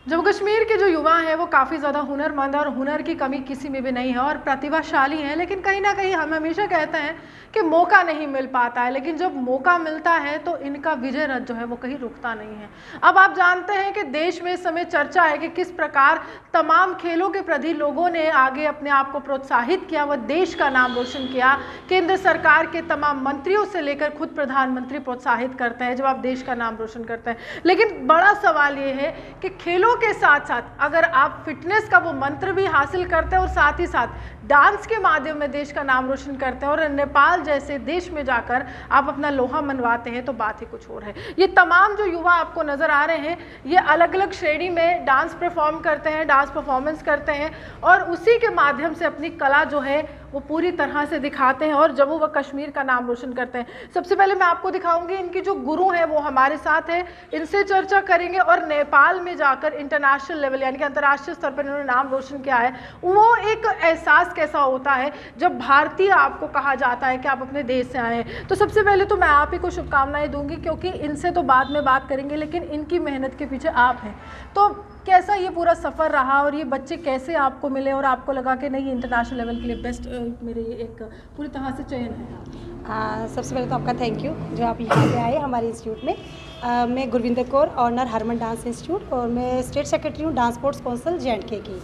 जम्मू कश्मीर के जो युवा हैं वो काफ़ी ज़्यादा हुनरमंद और हुनर की कमी किसी में भी नहीं है और प्रतिभाशाली हैं, लेकिन कहीं ना कहीं हम हमेशा कहते हैं कि मौका नहीं मिल पाता है। लेकिन जब मौका मिलता है तो इनका विजय रथ जो है वो कहीं रुकता नहीं है। अब आप जानते हैं कि देश में इस समय चर्चा है कि किस प्रकार तमाम खेलों के प्रति लोगों ने आगे अपने आप को प्रोत्साहित किया, वह देश का नाम रोशन किया। केंद्र सरकार के तमाम मंत्रियों से लेकर खुद प्रधानमंत्री प्रोत्साहित करते हैं जब आप देश का नाम रोशन करते हैं। लेकिन बड़ा सवाल ये है कि खेलों के साथ साथ अगर आप फिटनेस का वो मंत्र भी हासिल करते हैं और साथ ही साथ डांस के माध्यम में देश का नाम रोशन करते हैं और नेपाल जैसे देश में जाकर आप अपना लोहा मनवाते हैं तो बात ही कुछ और है। ये तमाम जो युवा आपको नजर आ रहे हैं ये अलग अलग श्रेणी में डांस परफॉर्म करते हैं, डांस परफॉर्मेंस करते हैं और उसी के माध्यम से अपनी कला जो है वो पूरी तरह से दिखाते हैं और जम्मू व कश्मीर का नाम रोशन करते हैं। सबसे पहले मैं आपको दिखाऊंगी इनकी जो गुरु हैं वो हमारे साथ हैं, इनसे चर्चा करेंगे और नेपाल में जाकर इंटरनेशनल लेवल यानी कि अंतर्राष्ट्रीय स्तर पर इन्होंने नाम रोशन किया है। वो एक एहसास कैसा होता है जब भारतीय आपको कहा जाता है कि आप अपने देश से आए हैं। तो सबसे पहले तो मैं आप ही को शुभकामनाएं दूंगी क्योंकि इनसे तो बाद में बात करेंगे, लेकिन इनकी मेहनत के पीछे आप हैं। तो कैसा ये पूरा सफ़र रहा और ये बच्चे कैसे आपको मिले और आपको लगा कि नहीं इंटरनेशनल लेवल के लिए बेस्ट मेरे ये एक पूरी तरह से चयन है? सबसे पहले तो आपका थैंक यू जो आप यहाँ पे आए हमारे इंस्टीट्यूट में। मैं Gurvinder Kaur, owner Harman dance institute, और मैं स्टेट सेक्रेटरी हूँ डांस स्पोर्ट्स काउंसिल J&K की।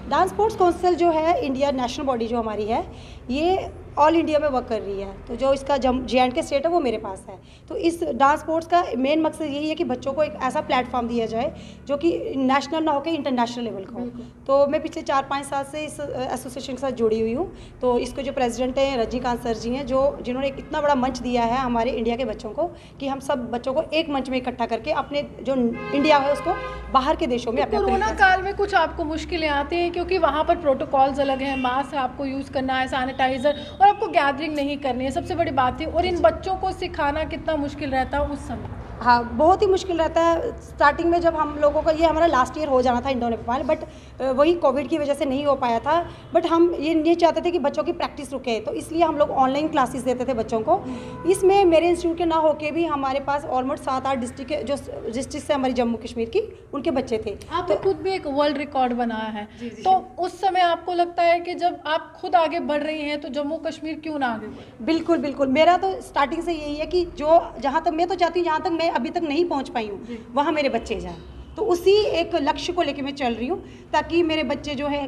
डांस स्पोर्ट्स काउंसिल जो है इंडिया नेशनल बॉडी जो हमारी है ये ऑल इंडिया में वर्क कर रही है। तो जो इसका J&K स्टेट है वो मेरे पास है। तो इस डांस स्पोर्ट्स का मेन मकसद यही है कि बच्चों को एक ऐसा प्लेटफॉर्म दिया जाए जो कि नेशनल ना होकर इंटरनेशनल लेवल का हो। तो मैं पिछले 4-5 साल से इस एसोसिएशन के साथ जुड़ी हुई हूँ। तो इसको जो प्रेसिडेंट हैं रजनीकांत सर जी हैं, जिन्होंने एक इतना बड़ा मंच दिया है हमारे इंडिया के बच्चों को कि हम सब बच्चों को एक मंच में इकट्ठा करके अपने जो इंडिया है उसको बाहर के देशों में अपने कोरोना काल में कुछ आपको मुश्किलें आती हैं क्योंकि वहाँ पर प्रोटोकॉल्स अलग हैं, मास्क आपको यूज़ करना है, सैनिटाइजर, और आपको गैदरिंग नहीं करनी है, सबसे बड़ी बात थी। और इन बच्चों को सिखाना कितना मुश्किल रहता है उस समय? हाँ, बहुत ही मुश्किल रहता है। स्टार्टिंग में जब हम लोगों का ये हमारा लास्ट ईयर हो जाना था इंडो नेपाल, बट वही कोविड की वजह से नहीं हो पाया था। बट हम ये चाहते थे कि बच्चों की प्रैक्टिस रुके, तो इसलिए हम लोग ऑनलाइन क्लासेस देते थे बच्चों को। इसमें मेरे इंस्टीट्यूट के ना होके भी हमारे पास ऑलमोस्ट 7-8 डिस्ट्रिक्ट के जो डिस्ट्रिक्ट से हमारी जम्मू कश्मीर की उनके बच्चे थे। आपने खुद भी एक वर्ल्ड रिकॉर्ड बनाया है। तो उस समय आपको लगता है कि जब आप खुद आगे बढ़ रही हैं तो जम्मू कश्मीर क्यों ना आगे बढ़े? बिल्कुल बिल्कुल, मेरा तो स्टार्टिंग से यही है कि जो जहाँ तक मैं तो चाहती हूँ, जहाँ तक मैं अभी तक नहीं पहुँच पाई हूँ वहाँ मेरे बच्चे जाएँ। तो उसी एक लक्ष्य को लेके मैं चल रही हूँ ताकि मेरे बच्चे जो है,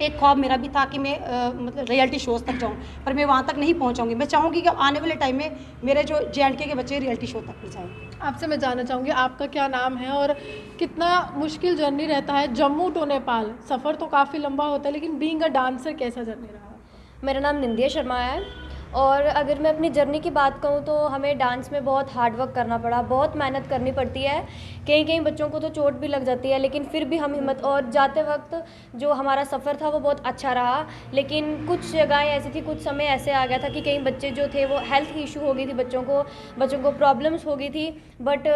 एक ख्वाब मेरा भी था कि मैं मतलब रियलिटी शोज़ तक जाऊँ, पर मैं वहाँ तक नहीं पहुँचाऊँगी। मैं चाहूँगी कि आने वाले टाइम में मेरे जो J&K के बच्चे रियलिटी शो तक भी जाएँ। आपसे मैं जानना चाहूँगी आपका क्या नाम है और कितना मुश्किल जर्नी रहता है जम्मू टू नेपाल? सफ़र तो काफ़ी लंबा होता है, लेकिन बीइंग अ डांसर कैसा जर्नी रहा? मेरा नाम निंदिया शर्मा है और अगर मैं अपनी जर्नी की बात कहूँ तो हमें डांस में बहुत हार्ड वर्क करना पड़ा, बहुत मेहनत करनी पड़ती है। कई बच्चों को तो चोट भी लग जाती है, लेकिन फिर भी हम हिम्मत, और जाते वक्त जो हमारा सफ़र था वो बहुत अच्छा रहा। लेकिन कुछ जगहें ऐसी थी, कुछ समय ऐसे आ गया था कि कई बच्चे जो थे वो हेल्थ इशू हो गई थी, बच्चों को प्रॉब्लम्स हो गई थी। बट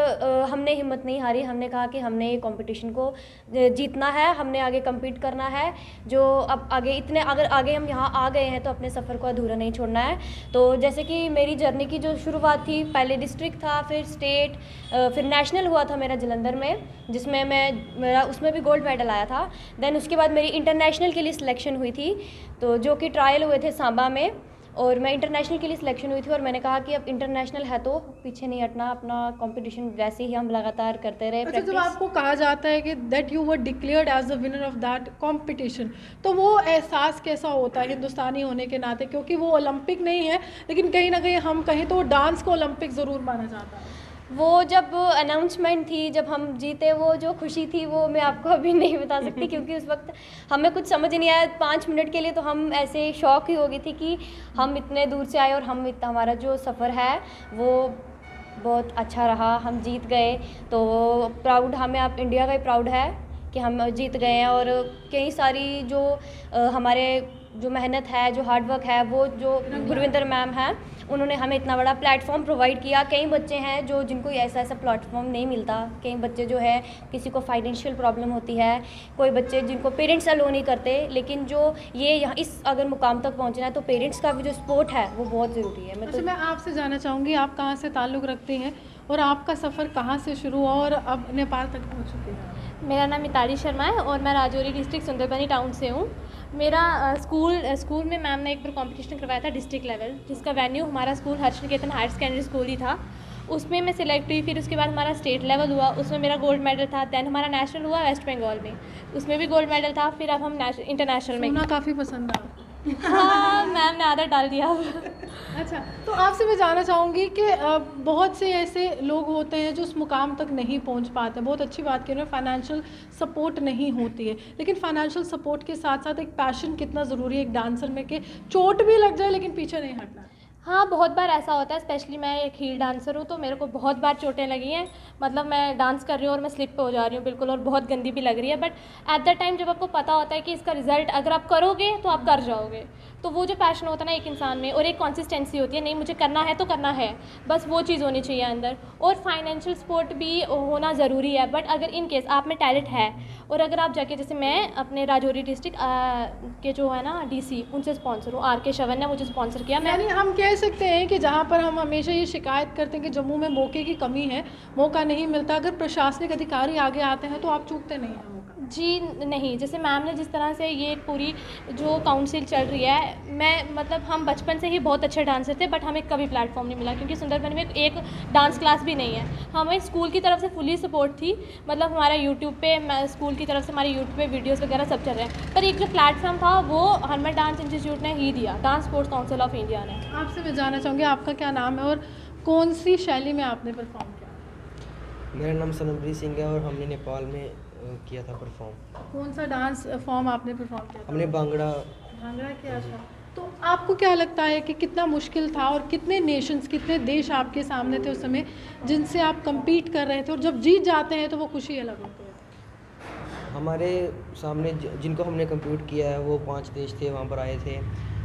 हमने हिम्मत नहीं हारी, हमने कहा कि हमने ये कॉम्पिटिशन को जीतना है, हमने आगे कम्पीट करना है। जो अब आगे अगर आगे हम यहाँ आ गए हैं तो अपने सफ़र को अधूरा नहीं छोड़ना है। तो जैसे कि मेरी जर्नी की जो शुरुआत थी, पहले डिस्ट्रिक्ट था, फिर स्टेट, फिर नेशनल हुआ था मेरा जलंधर में, जिसमें मेरा उसमें भी गोल्ड मेडल आया था। देन उसके बाद मेरी इंटरनेशनल के लिए सिलेक्शन हुई थी, तो जो कि ट्रायल हुए थे सांबा में, और मैं इंटरनेशनल के लिए सिलेक्शन हुई थी। और मैंने कहा कि अब इंटरनेशनल है तो पीछे नहीं हटना, अपना कंपटीशन वैसे ही हम लगातार करते रहे। अच्छा, जब आपको कहा जाता है कि that you were declared as the winner of that competition, तो वो एहसास कैसा होता है हिंदुस्तानी होने के नाते? क्योंकि वो ओलंपिक नहीं है, लेकिन कहीं ना कहीं हम कहें तो डांस को ओलंपिक ज़रूर माना जाता है। वो जब अनाउंसमेंट थी, जब हम जीते, वो जो खुशी थी वो मैं आपको अभी नहीं बता सकती क्योंकि उस वक्त हमें कुछ समझ नहीं आया। 5 मिनट के लिए तो हम ऐसे शॉक ही हो गई थी कि हम इतने दूर से आए और हमारा जो सफ़र है वो बहुत अच्छा रहा, हम जीत गए। तो प्राउड, हमें आप इंडिया का ही प्राउड है कि हम जीत गए हैं। और कई सारी जो हमारे जो मेहनत है, जो हार्ड वर्क है, वो जो गुरविंदर मैम हैं उन्होंने हमें इतना बड़ा प्लेटफॉर्म प्रोवाइड किया। कई बच्चे हैं जिनको ऐसा प्लेटफॉर्म नहीं मिलता। कई बच्चे जो है, किसी को फाइनेंशियल प्रॉब्लम होती है, कोई बच्चे जिनको पेरेंट्स अलो नहीं करते, लेकिन जो ये यहाँ इस अगर मुकाम तक पहुँचना है तो पेरेंट्स का भी जो सपोर्ट है वो बहुत ज़रूरी है। मैं आपसे जानना चाहूँगी आप कहाँ से ताल्लुक़ रखती हैं और आपका सफ़र कहाँ से शुरू हुआ और अब नेपाल तक पहुँच चुके हैं? मेरा नाम मिताली शर्मा है और मैं राजौरी डिस्ट्रिक्ट सुंदरबनी टाउन से हूँ। मेरा स्कूल में मैम ने एक बार कंपटीशन करवाया था डिस्ट्रिक्ट लेवल, जिसका वेन्यू हमारा स्कूल हर्ष निकेतन हायर सेकेंडरी स्कूल ही था। उसमें मैं सिलेक्ट हुई, फिर उसके बाद हमारा स्टेट लेवल हुआ, उसमें मेरा गोल्ड मेडल था। दैन हमारा नेशनल हुआ वेस्ट बंगाल में, उसमें भी गोल्ड मेडल था। फिर अब हम इंटरनेशनल में। सोना काफ़ी पसंद है। हाँ, मैम ने आदत डाल दिया। अच्छा, तो आपसे मैं जानना चाहूँगी कि बहुत से ऐसे लोग होते हैं जो उस मुकाम तक नहीं पहुँच पाते। बहुत अच्छी बात कह रहे हैं, फाइनेंशियल सपोर्ट नहीं होती है, लेकिन फाइनेंशियल सपोर्ट के साथ साथ एक पैशन कितना ज़रूरी है एक डांसर में कि चोट भी लग जाए लेकिन पीछे नहीं हटना। हाँ, बहुत बार ऐसा होता है, स्पेशली मैं एक हील डांसर हूँ, तो मेरे को बहुत बार चोटें लगी हैं। मतलब मैं डांस कर रही हूँ और मैं स्लिप पे हो जा रही हूँ बिल्कुल, और बहुत गंदी भी लग रही है। बट एट द टाइम जब आपको पता होता है कि इसका रिजल्ट अगर आप करोगे तो आप कर जाओगे, तो वो जो पैशन होता है ना एक इंसान में, और एक कंसिस्टेंसी होती है, नहीं मुझे करना है तो करना है, बस वो चीज़ होनी चाहिए अंदर। और फाइनेंशियल सपोर्ट भी होना ज़रूरी है। बट अगर इन केस आप में टैलेंट है और अगर आप जाके, जैसे मैं अपने राजौरी डिस्ट्रिक्ट के जो है ना डीसी, उनसे स्पॉन्सर हूँ, RK श्रवण ने मुझे स्पॉन्सर किया। यानी हम कह सकते हैं कि जहाँ पर हम हमेशा ये शिकायत करते हैं कि जम्मू में मौके की कमी है, मौका नहीं मिलता, अगर प्रशासनिक अधिकारी आगे आते हैं तो आप चूकते नहीं हैं मौका। जी नहीं, जैसे मैम ने जिस तरह से ये पूरी जो काउंसिल चल रही है, मैं मतलब हम बचपन से ही बहुत अच्छे डांसर थे, बट हमें कभी प्लेटफॉर्म नहीं मिला, क्योंकि सुंदरबनी में एक डांस क्लास भी नहीं है। हमें स्कूल की तरफ से फुली सपोर्ट थी, मतलब हमारा यूट्यूब पे, स्कूल की तरफ से हमारे यूट्यूब पे वीडियोस वगैरह सब चल रहे हैं, पर एक जो प्लेटफॉर्म था वो हरमन डांस इंस्टीट्यूट ने ही दिया, dance sports council of India ने। आपसे मैं जानना चाहूँगी आपका क्या नाम है और कौन सी शैली में आपने परफॉर्म किया? मेरा नाम सनमप्रीत सिंह है और हमने नेपाल में किया था परफॉर्म। कौन सा डांस फॉर्म आपने परफॉर्म किया था? हमने भांगड़ा किया था। तो आपको क्या लगता है कि कितना मुश्किल था और कितने नेशंस, कितने देश आपके सामने थे उस समय जिनसे आप compete कर रहे थे, और जब जीत जाते हैं तो वो खुशी अलग होती है? हमारे सामने जिनको हमने कंप्यूट किया है वो 5 देश थे, वहाँ पर आए थे।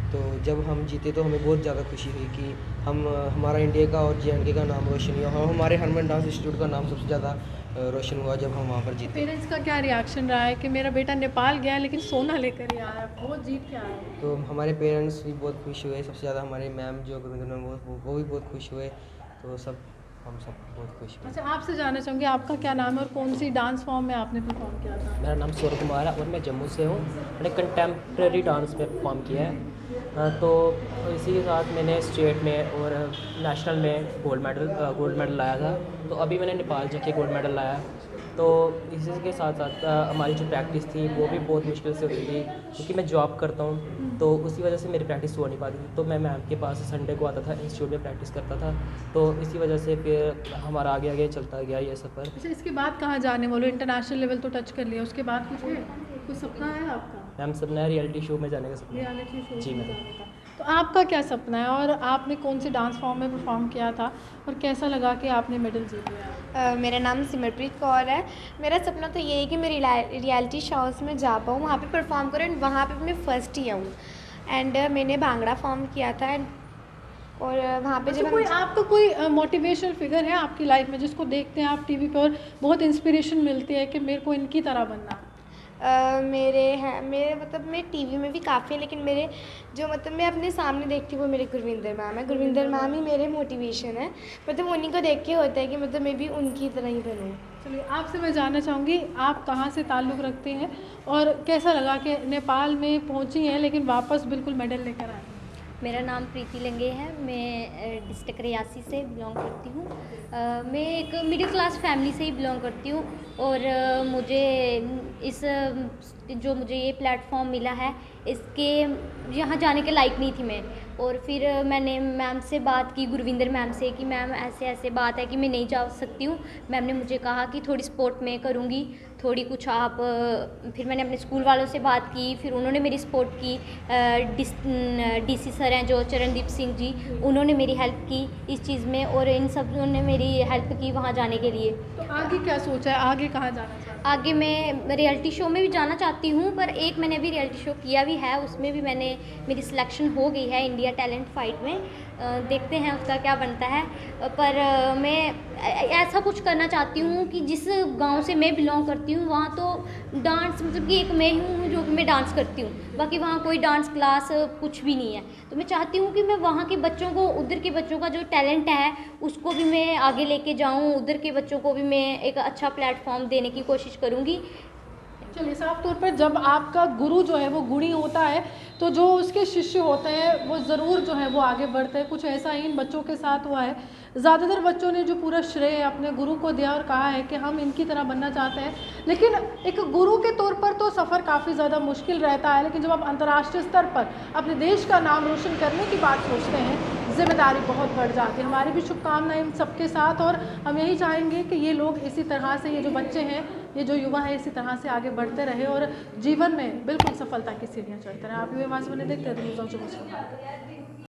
तो जब हम जीते तो हमें बहुत ज़्यादा खुशी हुई कि हमारा इंडिया का और JNK का नाम रोशन हुआ, और हमारे हरमन डांस इंस्टीट्यूट का नाम सबसे ज़्यादा रोशन हुआ जब हम वहाँ पर जीते। पेरेंट्स का क्या रिएक्शन रहा है कि मेरा बेटा नेपाल गया लेकिन सोना लेकर ही आया, बहुत जीत के आया? तो हमारे पेरेंट्स भी बहुत खुश हुए, सबसे ज़्यादा हमारे मैम जो गुरविंदर मैम वो भी बहुत खुश हुए, तो हम सब बहुत खुश हुए। अच्छा, आपसे जानना चाहूँगी आपका क्या नाम है और कौन सी डांस फॉर्म में आपने परफॉर्म किया था? मेरा नाम सौरभ कुमार है और मैं जम्मू से हूँ। मैंने कंटेम्प्रेरी डांस में परफॉर्म किया है। तो इसी के साथ मैंने स्टेट में और नेशनल में गोल्ड मेडल लाया था। तो अभी मैंने नेपाल जाके गोल्ड मेडल लाया। तो इसी के साथ साथ हमारी जो प्रैक्टिस थी वो भी बहुत मुश्किल से होती थी, क्योंकि मैं जॉब करता हूँ, तो उसी वजह से मेरी प्रैक्टिस हो नहीं पाती थी। तो मैं मैम के पास संडे को आता था, इंस्टीट्यूट में प्रैक्टिस करता था। तो इसी वजह से फिर हमारा आगे आगे चलता गया ये सफ़र। अच्छा, इसके बाद कहाँ जाने वाले? इंटरनेशनल लेवल तो टच कर लिया, उसके बाद कुछ है, कोई सपना है आपका? मैम सपना रियलिटी शो में जाने का सपना। रियलिटी शो जी में मैम। जाने का। तो आपका क्या सपना है और आपने कौन से डांस फॉर्म में परफॉर्म किया था और कैसा लगा कि आपने मेडल जीत लिया? मेरा नाम सिमरप्रीत कौर है। मेरा सपना तो ये है कि मैं रियलिटी शोज़ में जा पाऊँ, वहाँ पे परफॉर्म करूँ, एंड वहाँ पे मैं फ़र्स्ट ही आऊँ। एंड मैंने भांगड़ा फॉर्म किया था, एंड और वहाँ पे जब कोई आपका कोई मोटिवेशनल फिगर है आपकी लाइफ में जिसको देखते हैं आप टीवी पे और बहुत इंस्पिरेशन मिलती है कि मेरे को इनकी तरह बनना? मेरे मतलब मैं टीवी में भी काफ़ी है, लेकिन मेरे जो मतलब मैं अपने सामने देखती हूँ वो मेरे गुरविंदर मैम है। गुरविंदर मैम ही मेरे मोटिवेशन है, मतलब उन्हीं को देख के होता है कि मतलब मैं भी उनकी तरह ही बनूँ। चलिए, आपसे मैं जानना चाहूँगी आप कहाँ से ताल्लुक़ रखते हैं और कैसा लगा कि नेपाल में पहुँची हैं लेकिन वापस बिल्कुल मेडल लेकर आए? मेरा नाम प्रीति लंगे है। मैं डिस्ट्रिक्ट रियासी से बिलोंग करती हूँ। मैं एक मिडिल क्लास फैमिली से ही बिलोंग करती हूँ, और मुझे मुझे ये प्लेटफॉर्म मिला है, इसके यहाँ जाने के लायक नहीं थी मैं। और फिर मैंने मैम से बात की, गुरविंदर मैम से, कि मैम ऐसे ऐसे बात है कि मैं नहीं जा सकती हूँ। मैम ने मुझे कहा कि थोड़ी सपोर्ट मैं करूँगी, थोड़ी कुछ आप। फिर मैंने अपने स्कूल वालों से बात की, फिर उन्होंने मेरी सपोर्ट की। डीसी सर हैं जो चरणदीप सिंह जी, उन्होंने मेरी हेल्प की इस चीज़ में, और इन सब ने मेरी हेल्प की वहाँ जाने के लिए। तो आगे क्या सोचा है, आगे कहाँ जाना चाहते हैं? आगे मैं रियलिटी शो में भी जाना चाहती हूँ, पर एक मैंने अभी रियलिटी शो किया भी है, उसमें भी मेरी सिलेक्शन हो गई है इंडिया टैलेंट फाइट में। देखते हैं उसका क्या बनता है। पर मैं ऐसा कुछ करना चाहती हूँ कि जिस गांव से मैं बिलोंग करती हूँ वहाँ तो डांस मतलब कि एक मैं हूँ जो कि मैं डांस करती हूँ, बाकी वहाँ कोई डांस क्लास कुछ भी नहीं है। तो मैं चाहती हूँ कि मैं वहाँ के बच्चों को, उधर के बच्चों का जो टैलेंट है उसको भी मैं आगे लेके जाऊँ, उधर के बच्चों को भी मैं एक अच्छा प्लेटफॉर्म देने की कोशिश करूँगी। चलिए, साफ तौर पर जब आपका गुरु जो है वो गुणी होता है तो जो उसके शिष्य होते हैं वो ज़रूर जो है वो आगे बढ़ते हैं। कुछ ऐसा ही इन बच्चों के साथ हुआ है। ज़्यादातर बच्चों ने जो पूरा श्रेय अपने गुरु को दिया और कहा है कि हम इनकी तरह बनना चाहते हैं, लेकिन एक गुरु के तौर पर तो सफ़र काफ़ी ज़्यादा मुश्किल रहता है, लेकिन जब आप अंतर्राष्ट्रीय स्तर पर अपने देश का नाम रोशन करने की बात सोचते हैं, जिम्मेदारी बहुत बढ़ जाती है। हमारी भी शुभकामनाएं इन सबके साथ, और हम यही चाहेंगे कि ये लोग इसी तरह से, ये जो बच्चे हैं, ये जो युवा है, इसी तरह से आगे बढ़ते रहे और जीवन में बिल्कुल सफलता की सीढ़ियाँ चढ़ते रहे। आप ये आवाज़ बने देखते हैं तो न्यूज़ ऑफ जुम्मू से।